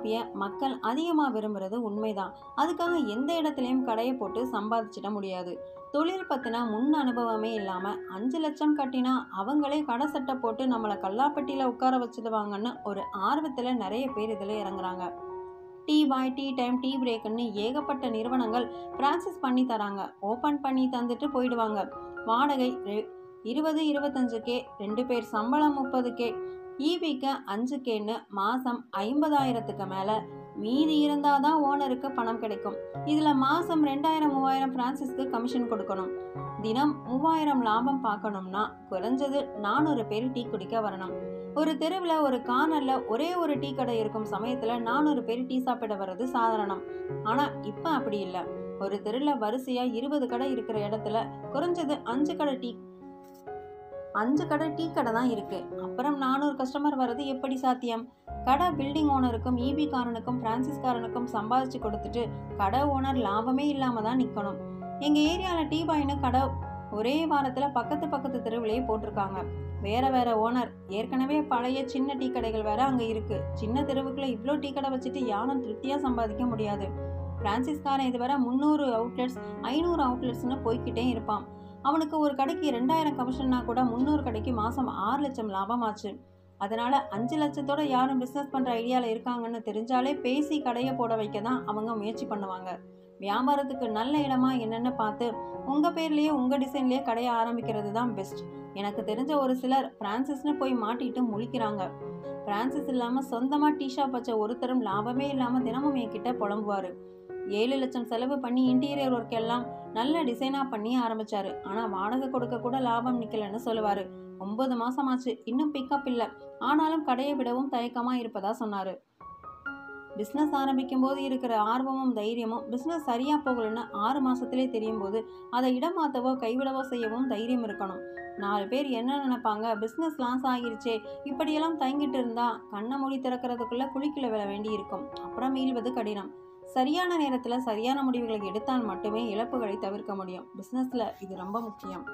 காப்பியை மக்கள் அதிகமாக விரும்புறது உண்மைதான். அதுக்காக எந்த இடத்துலையும் கடையை போட்டு சம்பாதிச்சிட முடியாது. தொழில் பற்றின முன் அனுபவமே இல்லாமல் 5 லட்சம் கட்டினா அவங்களே கடை சட்டை போட்டு நம்மளை கல்லாப்பட்டியில் உட்கார வச்சுடுவாங்கன்னு ஒரு ஆர்வத்தில் நிறைய பேர் இதில் இறங்குறாங்க. Tea boy, tea time, tea பிரேக்குன்னு ஏகப்பட்ட நிறுவனங்கள் பிரான்சைஸ் பண்ணி தராங்க. ஓப்பன் பண்ணி தந்துட்டு போயிடுவாங்க. வாடகை 20-25K, 2 பேர் சம்பளம் 30K, ஈபிக்கு 5Kன்னு மாதம் 50,000க்கு மேலே மீதி இருந்தால் தான் ஓனருக்கு பணம் கிடைக்கும். இதில் மாதம் 2000-3000 பிரான்சிஸ்க்கு கமிஷன் கொடுக்கணும். தினம் 3000 லாபம் பார்க்கணும்னா குறைஞ்சது 400 பேர் டீ குடிக்க வரணும். ஒரு தெருவில் ஒரு கார்னரில் ஒரே ஒரு டீ கடை இருக்கும் சமயத்தில் 400 பேர் டீ சாப்பிட வர்றது சாதாரணம். ஆனால் இப்போ அப்படி இல்லை. ஒரு தெருவில் வரிசையாக 20 கடை இருக்கிற இடத்துல குறைஞ்சது 5 கடை டீ கடை தான் இருக்கு. அப்புறம் 400 கஸ்டமர் வர்றது எப்படி சாத்தியம்? கடை பில்டிங் ஓனருக்கும், ஈபி காரனுக்கும், பிரான்சிஸ்காரனுக்கும் சம்பாதிச்சு கொடுத்துட்டு கடை ஓனர் லாபமே இல்லாம தான் நிற்கணும். எங்க ஏரியாவில் டீ பாய்னு கடை ஒரே வாரத்தில் பக்கத்து தெருவிலேயே போட்டிருக்காங்க. வேற ஓனர். ஏற்கனவே பழைய சின்ன டீ கடைகள் வேற அங்கே இருக்கு. சின்ன தெருவுக்குள்ள இவ்வளோ டீ கடை வச்சுட்டு யாரும் திருப்தியாக சம்பாதிக்க முடியாது. பிரான்சிஸ்காரன் இதுவரை 300 அவுட்லெட்ஸ், 500 அவுட்லெட்ஸ்னு போய்கிட்டே இருப்பான். அவனுக்கு ஒரு கடைக்கு 2000 கமிஷன்னா கூட 300 கடைக்கு மாதம் 6 லட்சம் லாபமாச்சு. அதனால 5 லட்சத்தோட யாரும் பிஸ்னஸ் பண்ணுற ஐடியாவில் இருக்காங்கன்னு தெரிஞ்சாலே பேசி கடையை போட வைக்க தான் அவங்க முயற்சி பண்ணுவாங்க. வியாபாரத்துக்கு நல்ல இடமா என்னென்னு பார்த்து உங்கள் பேர்லேயே உங்கள் டிசைன்லேயே கடையை ஆரம்பிக்கிறது தான் பெஸ்ட். எனக்கு தெரிஞ்ச ஒரு சிலர் பிரான்சிஸ்னு போய் மாட்டிட்டு முழிக்கிறாங்க. பிரான்சிஸ் இல்லாமல் சொந்தமாக டீ ஷாப் வச்ச ஒருத்தரும் லாபமே இல்லாமல் தினமும் என்கிட்ட புலம்புவார். 7 லட்சம் செலவு பண்ணி இன்டீரியர் ஒர்க் எல்லாம் நல்ல டிசைனாக பண்ணி ஆரம்பிச்சாரு. ஆனால் வாடகை கொடுக்க கூட லாபம் நிற்கலன்னு சொல்லுவார். 9 மாதமாச்சு, இன்னும் பிக்கப் இல்லை. ஆனாலும் கடையை விடவும் தயக்கமாக இருப்பதா சொன்னார். பிஸ்னஸ் ஆரம்பிக்கும் போது இருக்கிற ஆர்வமும் தைரியமும் பிஸ்னஸ் சரியாக போகலன்னு 6 மாதத்திலே தெரியும் போது அதை இடமாற்றவோ கைவிடவோ செய்யவும் தைரியம் இருக்கணும். 4 பேர் என்ன நினைப்பாங்க, பிஸ்னஸ் லாஸ் ஆகிருச்சே, இப்படியெல்லாம் தயங்கிட்டு இருந்தா கண்ணை மூடி திறக்கிறதுக்குள்ள குழிக்குள்ள விழ வேண்டி இருக்கும். அப்புறம் மீள்வது கடினம். சரியான நேரத்தில் சரியான முடிவுகளை எடுத்தால் மட்டுமே இழப்புகளை தவிர்க்க முடியும். பிஸ்னஸில் இது ரொம்ப முக்கியம்.